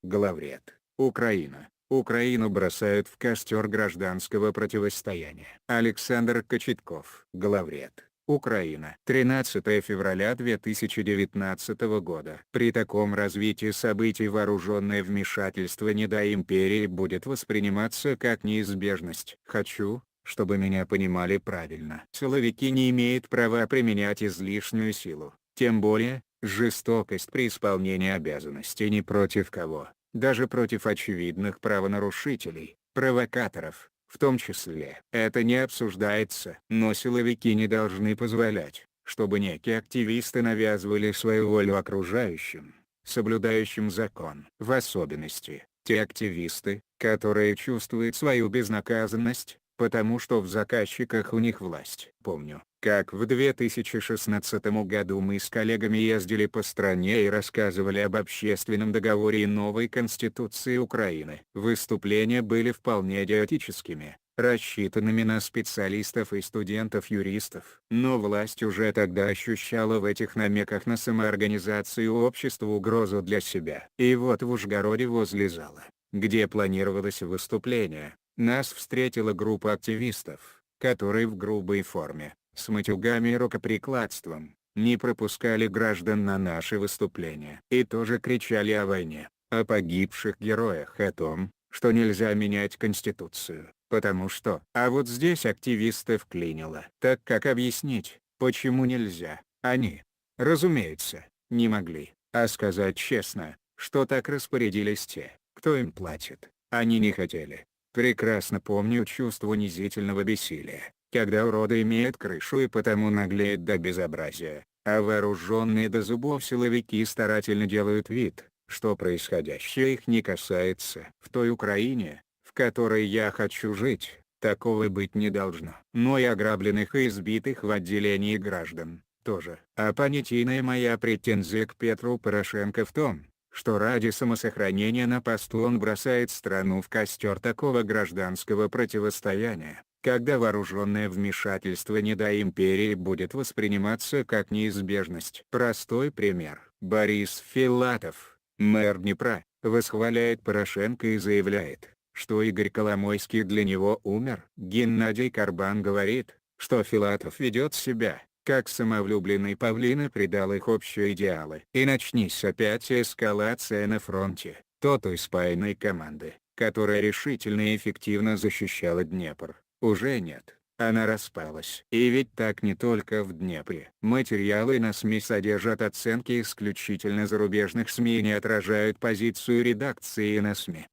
главред. Украина. Украину бросают в костер гражданского противостояния. Александр Кочетков, главред. Украина. 13 февраля 2019 года. При таком развитии событий вооруженное вмешательство не до империи будет восприниматься как неизбежность. Хочу, чтобы меня понимали правильно. Силовики не имеют права применять излишнюю силу, тем более, жестокость при исполнении обязанностей ни против кого, даже против очевидных правонарушителей, провокаторов. В том числе, это не обсуждается, но силовики не должны позволять, чтобы некие активисты навязывали свою волю окружающим, соблюдающим закон. В особенности, те активисты, которые чувствуют свою безнаказанность, потому что в заказчиках у них власть. Помню, как в 2016 году мы с коллегами ездили по стране и рассказывали об общественном договоре и новой конституции Украины. Выступления были вполне идиотическими, рассчитанными на специалистов и студентов-юристов. Но власть уже тогда ощущала в этих намеках на самоорганизацию общества угрозу для себя. И вот в Ужгороде возле зала, где планировалось выступление, нас встретила группа активистов, которые в грубой форме, с матюгами и рукоприкладством, не пропускали граждан на наши выступления. И тоже кричали о войне, о погибших героях, о том, что нельзя менять Конституцию, потому что... А вот здесь активисты вклинило. Так как объяснить, почему нельзя, они, разумеется, не могли, а сказать честно, что так распорядились те, кто им платит. Они не хотели. Прекрасно помню чувство унизительного бессилия, когда уроды имеют крышу и потому наглеют до безобразия, а вооруженные до зубов силовики старательно делают вид, что происходящее их не касается. В той Украине, в которой я хочу жить, такого быть не должно. Но и ограбленных и избитых в отделении граждан, тоже. А понятийная моя претензия к Петру Порошенко в том, что ради самосохранения на посту он бросает страну в костер такого гражданского противостояния, когда вооруженное вмешательство не до империи будет восприниматься как неизбежность. Простой пример. Борис Филатов, мэр Днепра, восхваляет Порошенко и заявляет, что Игорь Коломойский для него умер. Геннадий Карбан говорит, что Филатов ведет себя как самовлюбленный павлин и предал их общие идеалы. И начнись опять эскалация на фронте, то той спаянной команды, которая решительно и эффективно защищала Днепр, уже нет. Она распалась. И ведь так не только в Днепре. Материалы на СМИ содержат оценки исключительно зарубежных СМИ и не отражают позицию редакции на СМИ.